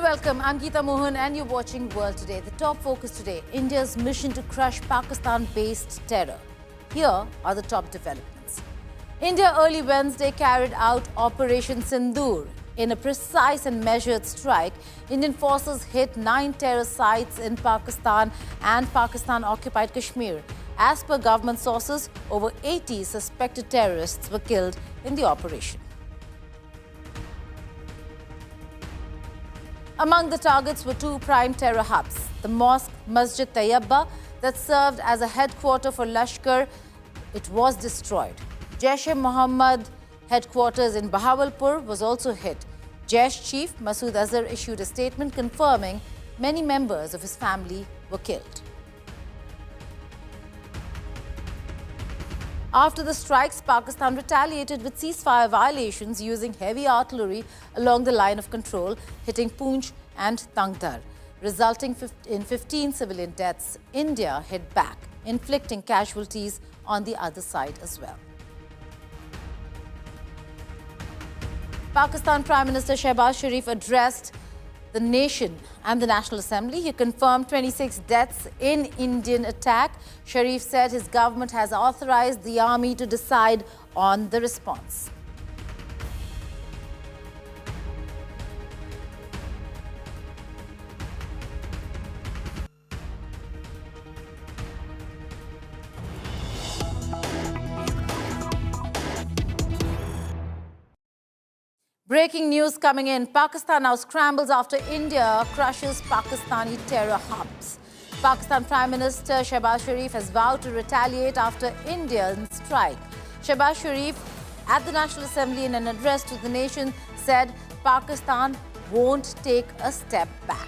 and welcome. I'm Geeta Mohan and you're watching World Today. The top focus today, India's mission to crush Pakistan-based terror. Here are the top developments. India early Wednesday carried out Operation Sindoor. In a precise and measured strike, Indian forces hit 9 terror sites in Pakistan and Pakistan-occupied Kashmir. As per government sources, over 80 suspected terrorists were killed in the operation. Among the targets were 2 prime terror hubs. The mosque Masjid-e-Taiba that served as a headquarter for Lashkar, it was destroyed. Jaish-e-Mohammad headquarters in Bahawalpur was also hit. Jaish chief Masood Azhar issued a statement confirming many members of his family were killed. After the strikes, Pakistan retaliated with ceasefire violations using heavy artillery along the line of control, hitting Poonch and Tangdar, resulting in 15 civilian deaths. India hit back, inflicting casualties on the other side as well. Pakistan Prime Minister Shehbaz Sharif addressed the nation and the National Assembly. He confirmed 26 deaths in Indian attack. Sharif said his government has authorized the army to decide on the response. Breaking news coming in. Pakistan now scrambles after India crushes Pakistani terror hubs. Pakistan Prime Minister Shehbaz Sharif has vowed to retaliate after Indian strike. Shehbaz Sharif at the National Assembly in an address to the nation said Pakistan won't take a step back.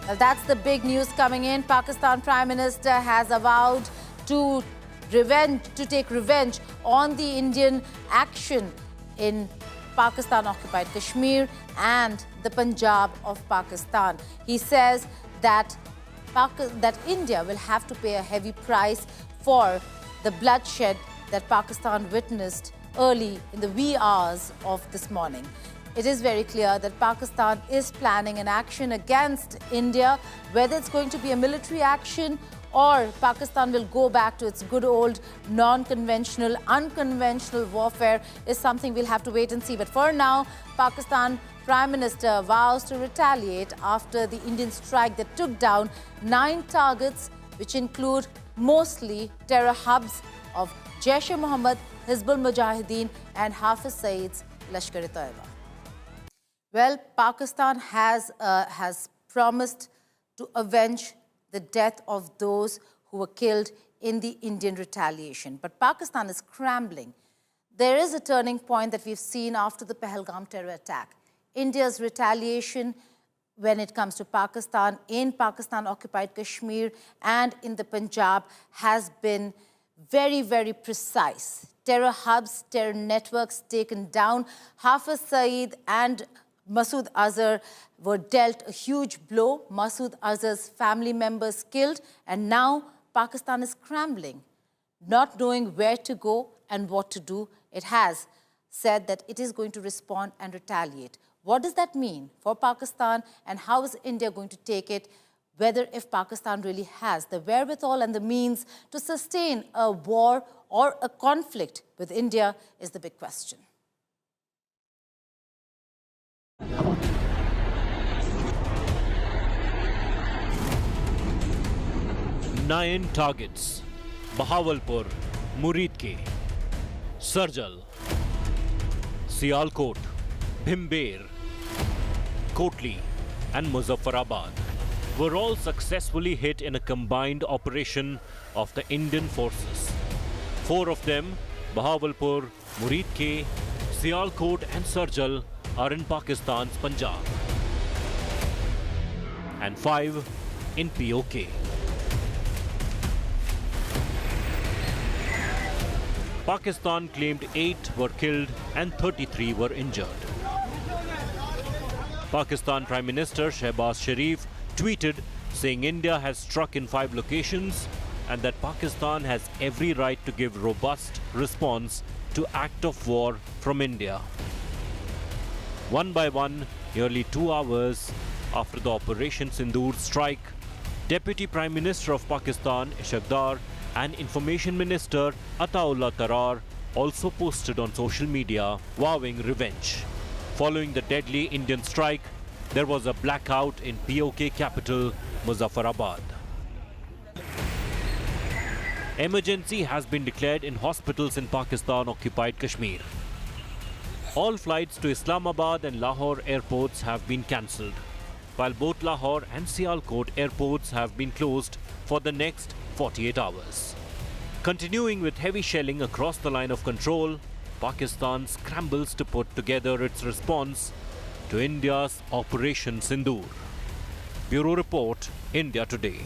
Well, that's the big news coming in. Pakistan Prime Minister has vowed to take revenge on the Indian action in Pakistan-occupied Kashmir and the Punjab of Pakistan. He says that India will have to pay a heavy price for the bloodshed that Pakistan witnessed early in the wee hours of this morning. It is very clear that Pakistan is planning an action against India. Whether it's going to be a military action or Pakistan will go back to its good old non-conventional, unconventional warfare is something we'll have to wait and see. But for now, Pakistan Prime Minister vows to retaliate after the Indian strike that took down 9 targets, which include mostly terror hubs of Jaish-e-Mohammad, Hizbul Mujahideen and Hafiz Saeed's Lashkar-e-Taiba. Well, Pakistan has promised to avenge the death of those who were killed in the Indian retaliation. But Pakistan is scrambling. There is a turning point that we've seen after the Pahalgam terror attack. India's retaliation when it comes to Pakistan, in Pakistan-occupied Kashmir and in the Punjab has been very, very precise. Terror hubs, terror networks taken down. Hafiz Saeed and Masood Azhar were dealt a huge blow. Masood Azhar's family members killed, and now Pakistan is scrambling, not knowing where to go and what to do. It has said that it is going to respond and retaliate. What does that mean for Pakistan, and how is India going to take it? Whether if Pakistan really has the wherewithal and the means to sustain a war or a conflict with India is the big question. 9 targets: Bahawalpur, Muridke, Sarjal, Sialkot, Bhimber, Kotli and Muzaffarabad were all successfully hit in a combined operation of the Indian forces. 4 of them, Bahawalpur, Muridke, Sialkot and Sarjal, are in Pakistan's Punjab, and 5 in PoK. Pakistan claimed 8 were killed and 33 were injured. Pakistan Prime Minister Shehbaz Sharif tweeted saying India has struck in 5 locations and that Pakistan has every right to give robust response to act of war from India. One by one, nearly 2 hours after the Operation Sindoor strike, Deputy Prime Minister of Pakistan, Masood Azhar, and Information Minister Ataullah Tarar also posted on social media vowing revenge. Following the deadly Indian strike, there was a blackout in PoK capital, Muzaffarabad. Emergency has been declared in hospitals in Pakistan-occupied Kashmir. All flights to Islamabad and Lahore airports have been cancelled, while both Lahore and Sialkot airports have been closed for the next 48 hours. Continuing with heavy shelling across the line of control, Pakistan scrambles to put together its response to India's Operation Sindoor. Bureau Report, India Today.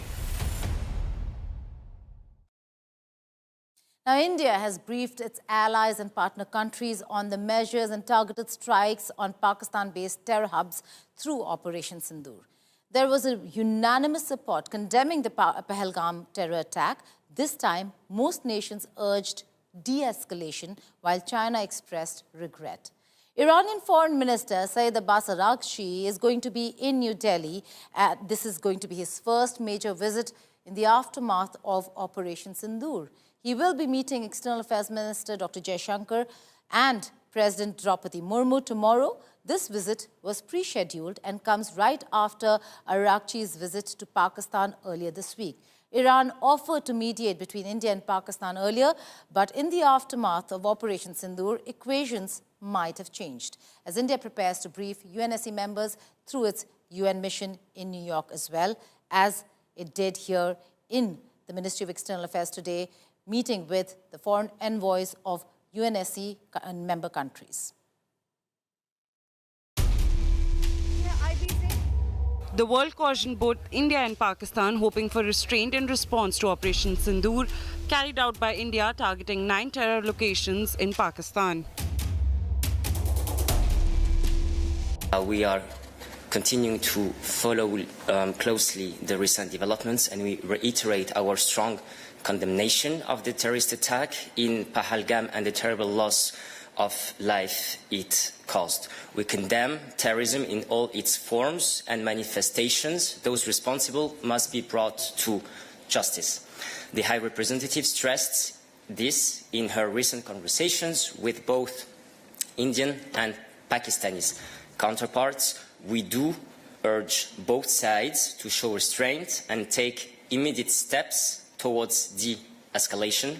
Now, India has briefed its allies and partner countries on the measures and targeted strikes on Pakistan-based terror hubs through Operation Sindoor. There was a unanimous support condemning the Pahalgam terror attack. This time, most nations urged de-escalation, while China expressed regret. Iranian Foreign Minister Saeed Abbas Araghchi is going to be in New Delhi. This is going to be his first major visit in the aftermath of Operation Sindoor. He will be meeting External Affairs Minister Dr. Jaishankar and President Draupadi Murmu tomorrow. This visit was pre-scheduled and comes right after Araghchi's visit to Pakistan earlier this week. Iran offered to mediate between India and Pakistan earlier, but in the aftermath of Operation Sindoor, equations might have changed, as India prepares to brief UNSC members through its UN mission in New York, as well as it did here in the Ministry of External Affairs today, meeting with the foreign envoys of UNSC and member countries. The world cautioned both India and Pakistan, hoping for restraint in response to Operation Sindoor, carried out by India targeting 9 terror locations in Pakistan. We are continuing to follow closely the recent developments, and we reiterate our strong condemnation of the terrorist attack in Pahalgam and the terrible loss of life it caused. We condemn terrorism in all its forms and manifestations. Those responsible must be brought to justice. The High Representative stressed this in her recent conversations with both Indian and Pakistani counterparts. We do urge both sides to show restraint and take immediate steps towards de-escalation.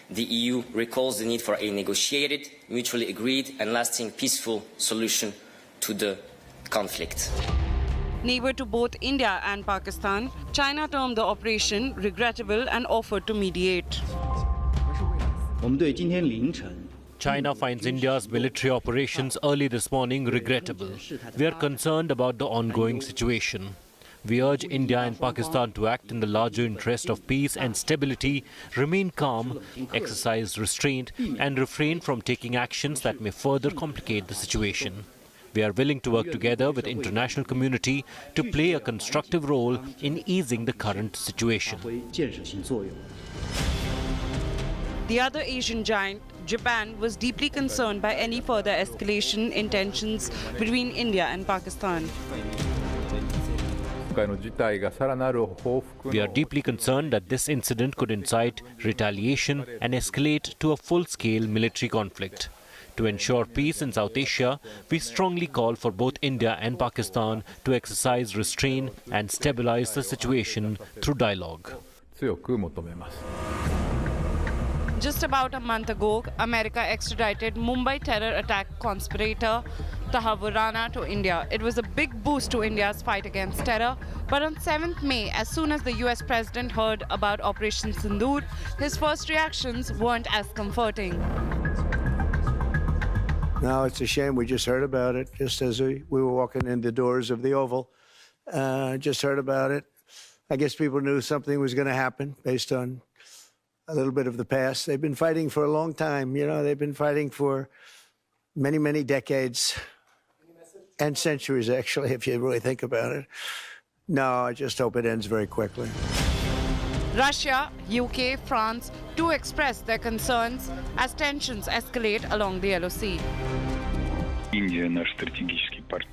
The EU recalls the need for a negotiated, mutually agreed and lasting peaceful solution to the conflict. Neighbor to both India and Pakistan, China termed the operation regrettable and offered to mediate. China finds India's military operations early this morning regrettable. We are concerned about the ongoing situation. We urge India and Pakistan to act in the larger interest of peace and stability, remain calm, exercise restraint, and refrain from taking actions that may further complicate the situation. We are willing to work together with the international community to play a constructive role in easing the current situation. The other Asian giant, Japan, was deeply concerned by any further escalation in tensions between India and Pakistan. We are deeply concerned that this incident could incite retaliation and escalate to a full-scale military conflict. To ensure peace in South Asia, we strongly call for both India and Pakistan to exercise restraint and stabilize the situation through dialogue. Just about a month ago, America extradited Mumbai terror attack conspirator Tahawur Rana to India. It was a big boost to India's fight against terror. But on 7th May, as soon as the US president heard about Operation Sindoor, his first reactions weren't as comforting. No, it's a shame. We just heard about it just as we were walking in the doors of the Oval. Just heard about it. I guess people knew something was going to happen based on a little bit of the past. They've been fighting for a long time. You know, they've been fighting for many, many decades and centuries, actually, if you really think about it. No, I just hope it ends very quickly. Russia, UK, France too expressed their concerns as tensions escalate along the LOC.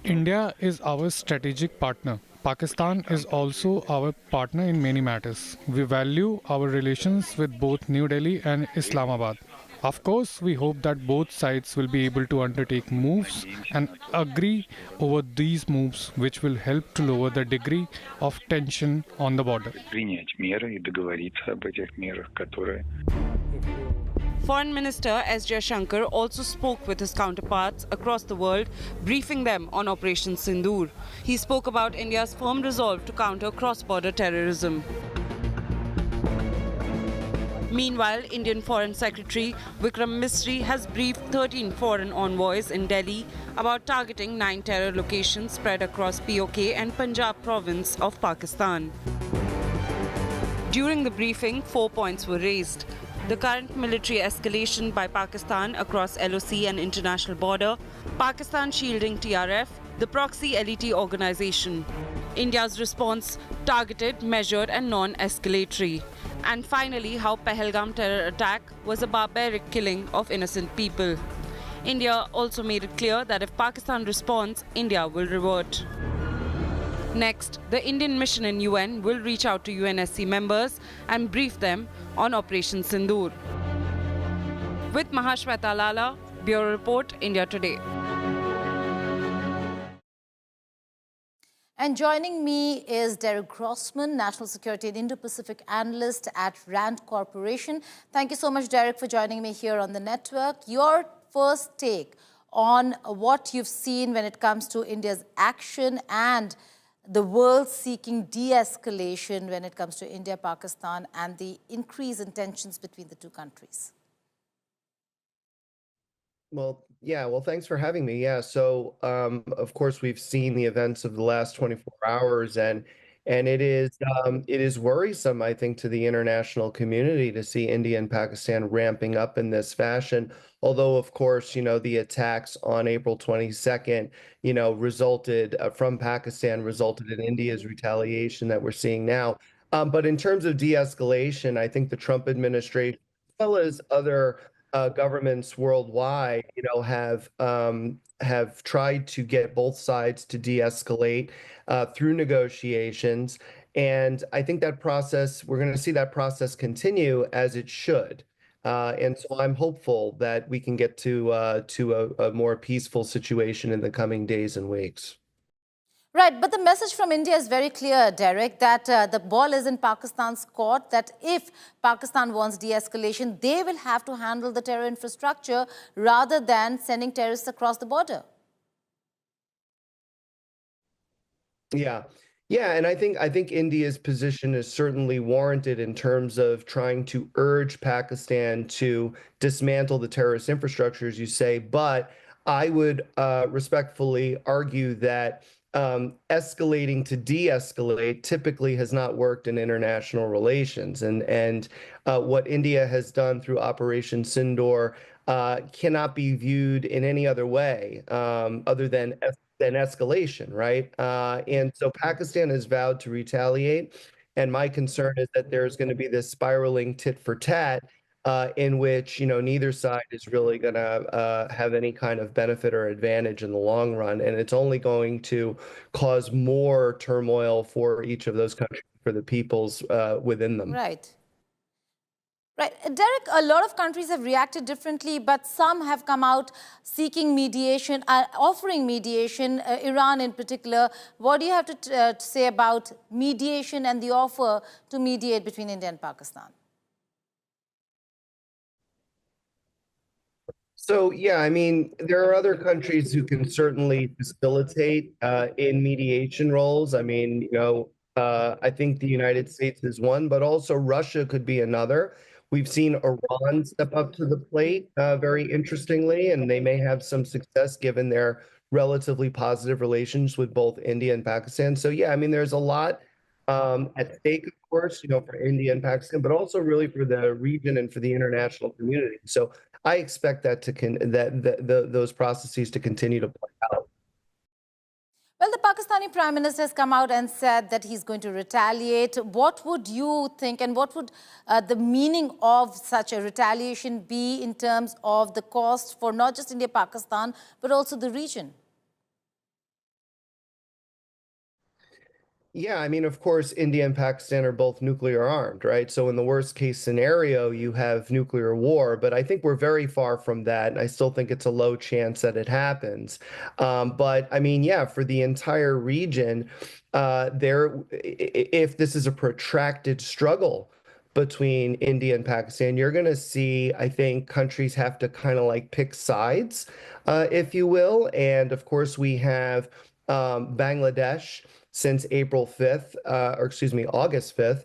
India is our strategic partner. Pakistan is also our partner in many matters. We value our relations with both New Delhi and Islamabad. Of course, we hope that both sides will be able to undertake moves and agree over these moves, which will help to lower the degree of tension on the border. Foreign Minister S. Jaishankar also spoke with his counterparts across the world, briefing them on Operation Sindoor. He spoke about India's firm resolve to counter cross-border terrorism. Meanwhile, Indian Foreign Secretary Vikram Misri has briefed 13 foreign envoys in Delhi about targeting 9 terror locations spread across PoK and Punjab province of Pakistan. During the briefing, 4 points were raised: the current military escalation by Pakistan across LOC and international border, Pakistan shielding TRF, the proxy LET organization, India's response targeted, measured and non-escalatory, and finally how Pahalgam terror attack was a barbaric killing of innocent people. India also made it clear that if Pakistan responds, India will revert. Next, the Indian mission in UN will reach out to UNSC members and brief them on Operation Sindoor. With Mahashweta Lala, Bureau Report, India Today. And joining me is Derek Grossman, National Security and Indo-Pacific Analyst at RAND Corporation. Thank you so much, Derek, for joining me here on the network. Your first take on what you've seen when it comes to India's action and the world seeking de-escalation when it comes to India, Pakistan, and the increase in tensions between the two countries. Well, thanks for having me. So of course we've seen the events of the last 24 hours, and it is worrisome, I think, to the international community to see India and Pakistan ramping up in this fashion. Although, of course, the attacks on April 22nd, resulted from Pakistan, resulted in India's retaliation that we're seeing now. But in terms of de-escalation, I think the Trump administration, as well as other governments worldwide, have tried to get both sides to de-escalate through negotiations. And I think that process, we're going to see that process continue as it should. And so I'm hopeful that we can get to a more peaceful situation in the coming days and weeks. Right, but the message from India is very clear, Derek, that the ball is in Pakistan's court, that if Pakistan wants de-escalation, they will have to handle the terror infrastructure rather than sending terrorists across the border. Yeah, and I think India's position is certainly warranted in terms of trying to urge Pakistan to dismantle the terrorist infrastructure, as you say, but I would respectfully argue that escalating to de-escalate typically has not worked in international relations. And what India has done through Operation Sindoor cannot be viewed in any other way other than escalation, right? And so Pakistan has vowed to retaliate. And my concern is that there's going to be this spiraling tit for tat in which, neither side is really going to have any kind of benefit or advantage in the long run. And it's only going to cause more turmoil for each of those countries, for the peoples within them. Right. Right. Derek, a lot of countries have reacted differently, but some have come out seeking mediation, offering mediation, Iran in particular. What do you have to say about mediation and the offer to mediate between India and Pakistan? So, I mean, there are other countries who can certainly facilitate in mediation roles. I mean, I think the United States is one, but also Russia could be another. We've seen Iran step up to the plate very interestingly, and they may have some success given their relatively positive relations with both India and Pakistan. So, I mean, there's a lot at stake, of course, for India and Pakistan, but also really for the region and for the international community. So I expect that those processes to continue to play out. Well, the Pakistani Prime Minister has come out and said that he's going to retaliate. What would you think, and what would the meaning of such a retaliation be in terms of the cost for not just India, Pakistan, but also the region? Yeah, I mean, of course, India and Pakistan are both nuclear armed, right? So in the worst case scenario, you have nuclear war, but I think we're very far from that, and I still think it's a low chance that it happens. But I mean, yeah, for the entire region, if this is a protracted struggle between India and Pakistan, you're going to see, I think, countries have to kind of like pick sides, if you will. And of course, we have Bangladesh since April 5th, or excuse me, August 5th,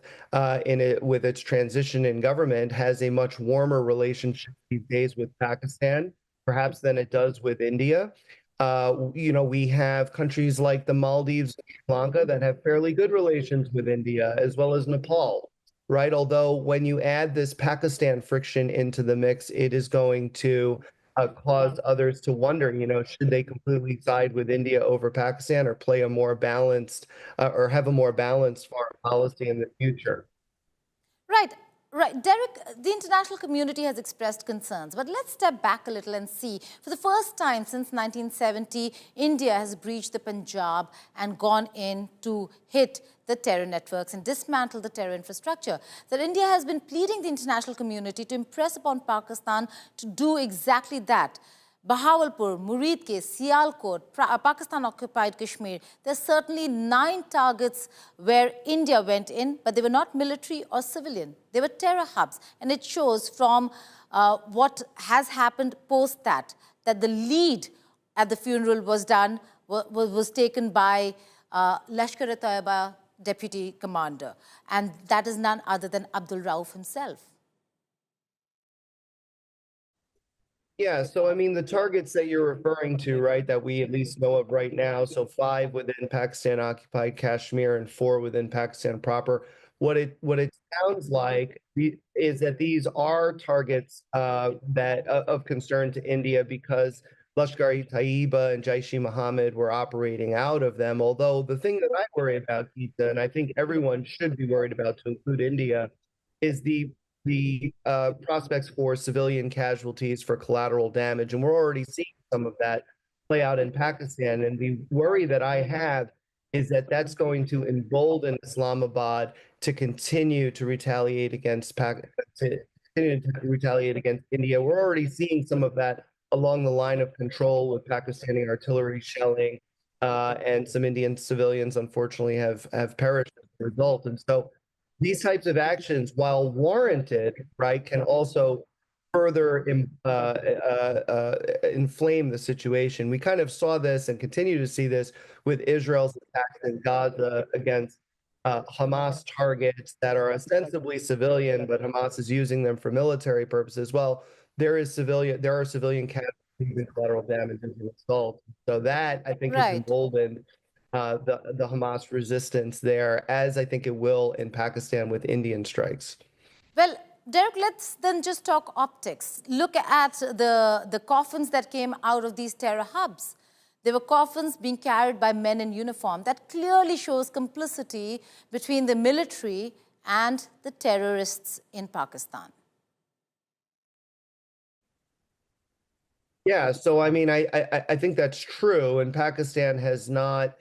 with its transition in government, has a much warmer relationship these days with Pakistan, perhaps than it does with India. We have countries like the Maldives and Sri Lanka that have fairly good relations with India, as well as Nepal, right? Although when you add this Pakistan friction into the mix, it is going to cause others to wonder, should they completely side with India over Pakistan or play a more balanced or have a more balanced foreign policy in the future? Right. Right. Derek, the international community has expressed concerns, but let's step back a little and see. For the first time since 1970, India has breached the Punjab and gone in to hit the terror networks and dismantle the terror infrastructure. That India has been pleading the international community to impress upon Pakistan to do exactly that. Bahawalpur, Muridke, Sialkot, Pakistan-occupied Kashmir. There's certainly 9 targets where India went in, but they were not military or civilian. They were terror hubs. And it shows from what has happened post that the lead at the funeral was taken by Lashkar-e-Taiba deputy commander. And that is none other than Abdul Rauf himself. Yeah, so I mean, the targets that you're referring to, right, that we at least know of right now, so 5 within Pakistan-occupied Kashmir and 4 within Pakistan proper. What it sounds like is that these are targets that of concern to India because Lashkar-e-Taiba and Jaish-e-Mohammad were operating out of them. Although the thing that I worry about, Geeta, and I think everyone should be worried about, to include India, is the prospects for civilian casualties, for collateral damage. And we're already seeing some of that play out in Pakistan. And the worry that I have is that that's going to embolden Islamabad to continue to retaliate against India. We're already seeing some of that along the line of control with Pakistani artillery shelling, and some Indian civilians, unfortunately, have perished as a result. And so these types of actions, while warranted, right, can also further inflame the situation. We kind of saw this and continue to see this with Israel's attacks in Gaza against Hamas targets that are ostensibly civilian, but Hamas is using them for military purposes. Well, there are civilian casualties and collateral damage as a result. So that, I think, has emboldened the Hamas resistance there, as I think it will in Pakistan with Indian strikes. Well, Derek, let's then just talk optics. Look at the coffins that came out of these terror hubs. They were coffins being carried by men in uniform. That clearly shows complicity between the military and the terrorists in Pakistan. Yeah, so I mean, I think that's true, and Pakistan has not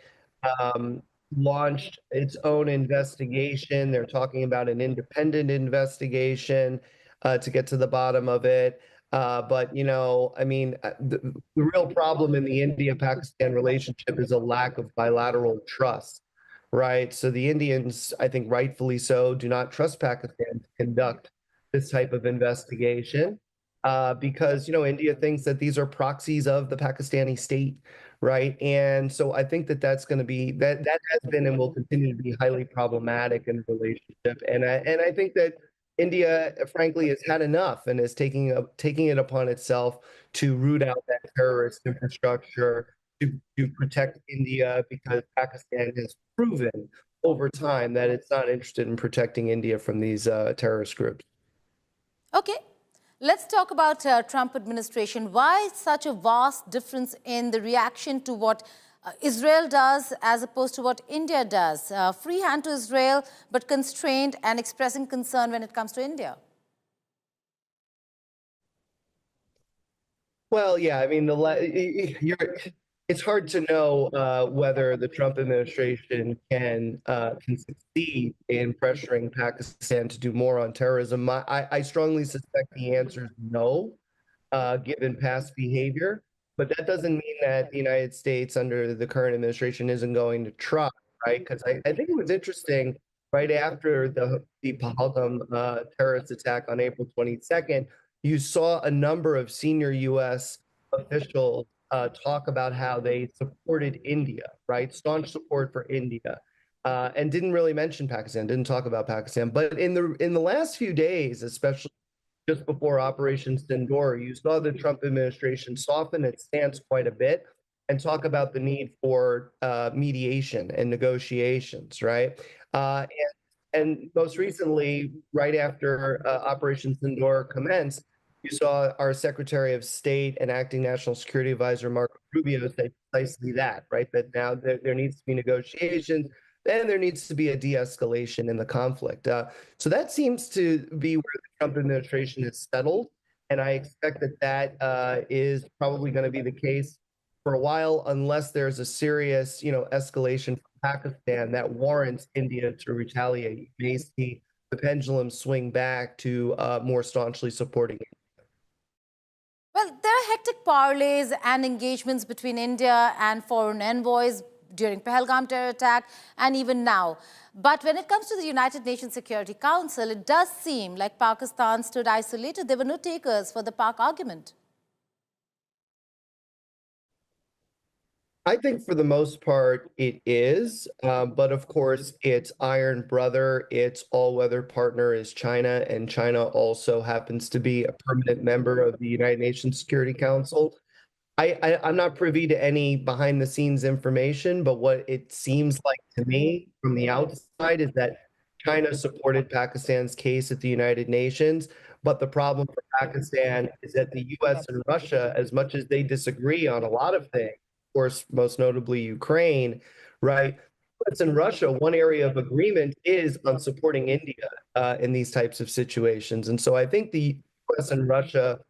launched its own investigation. They're talking about an independent investigation to get to the bottom of it. But, I mean, the real problem in the India-Pakistan relationship is a lack of bilateral trust, right? So the Indians, I think rightfully so, do not trust Pakistan to conduct this type of investigation because, India thinks that these are proxies of the Pakistani state, right? And so I think that that's going to be, that has been and will continue to be highly problematic in the relationship. And I think that India, frankly, has had enough and is taking it upon itself to root out that terrorist infrastructure, to protect India, because Pakistan has proven over time that it's not interested in protecting India from these terrorist groups. Okay. Let's talk about Trump administration. Why such a vast difference in the reaction to what Israel does as opposed to what India does? Free hand to Israel, but constrained and expressing concern when it comes to India. Well, yeah, I mean, it's hard to know whether the Trump administration can succeed in pressuring Pakistan to do more on terrorism. I strongly suspect the answer is no, given past behavior. But that doesn't mean that the United States under the current administration isn't going to try, right? Because I think it was interesting right after the Pahalgam terrorist attack on April 22nd, you saw a number of senior U.S. officials talk about how they supported India, right? Staunch support for India, and didn't really mention Pakistan, didn't talk about Pakistan. But in the last few days, especially just before Operation Sindoor, you saw the Trump administration soften its stance quite a bit and talk about the need for mediation and negotiations, right? And most recently, right after Operation Sindoor commenced, you saw our Secretary of State and Acting National Security Advisor, Marco Rubio, say precisely that, right? That now there needs to be negotiations, and there needs to be a de-escalation in the conflict. So that seems to be where the Trump administration is settled, and I expect that is probably going to be the case for a while, unless there's a serious, escalation from Pakistan that warrants India to retaliate. You may see the pendulum swing back to more staunchly supporting it. Well, there are hectic parleys and engagements between India and foreign envoys during Pahalgam terror attack and even now. But when it comes to the United Nations Security Council, it does seem like Pakistan stood isolated. There were no takers for the Pak argument. I think for the most part it is, but of course its iron brother, its all-weather partner is China, and China also happens to be a permanent member of the United Nations Security Council. I'm not privy to any behind-the-scenes information, but what it seems like to me from the outside is that China supported Pakistan's case at the United Nations, but the problem for Pakistan is that the U.S. and Russia, as much as they disagree on a lot of things, of course, most notably Ukraine, right? U.S. and Russia, one area of agreement is on supporting India in these types of situations. And so I think the U.S. and Russia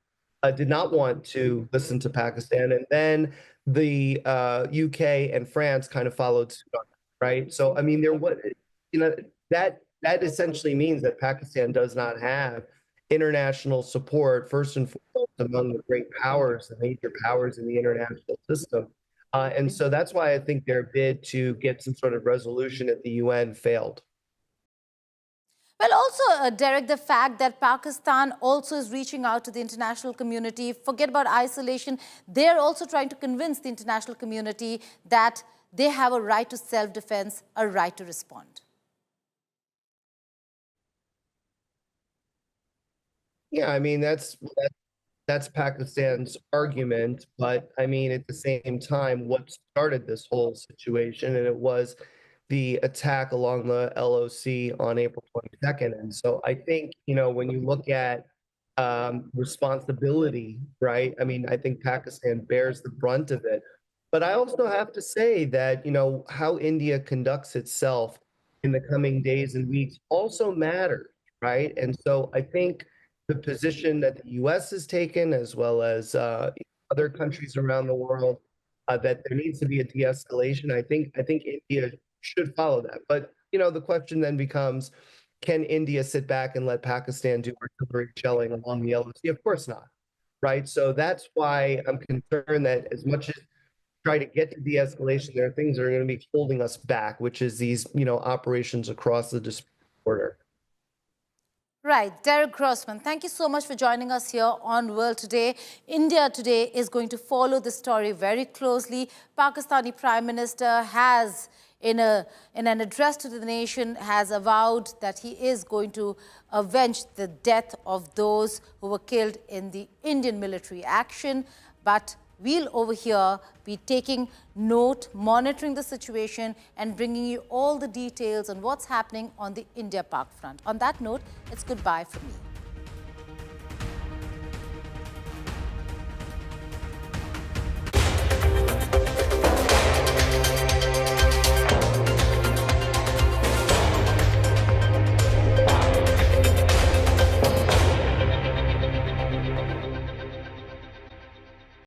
did not want to listen to Pakistan. And then the UK and France kind of followed suit on that, right? So, I mean, that essentially means that Pakistan does not have international support, first and foremost, among the great powers, the major powers in the international system. And so that's why I think their bid to get some sort of resolution at the UN failed. Well, also, Derek, the fact that Pakistan also is reaching out to the international community, forget about isolation, they're also trying to convince the international community that they have a right to self-defense, a right to respond. Yeah, I mean, that's Pakistan's argument, but I mean, at the same time, what started this whole situation, and it was the attack along the LOC on April 22nd. And so I think, when you look at responsibility, right? I mean, I think Pakistan bears the brunt of it. But I also have to say that, how India conducts itself in the coming days and weeks also matters, right? And so I think the position that the U.S. has taken, as well as other countries around the world, that there needs to be a de-escalation. I think India should follow that. But, the question then becomes, can India sit back and let Pakistan do artillery shelling along the LOC? Of course not, right? So that's why I'm concerned that as much as try to get to de-escalation, there are things that are going to be holding us back, which is these, operations across the dispute border. Right. Derek Grossman, thank you so much for joining us here on World Today. India today is going to follow this story very closely. Pakistani Prime Minister has, in an address to the nation, has avowed that he is going to avenge the death of those who were killed in the Indian military action. But we'll over here be taking note, monitoring the situation and bringing you all the details on what's happening on the India-Pak front. On that note, it's goodbye from me.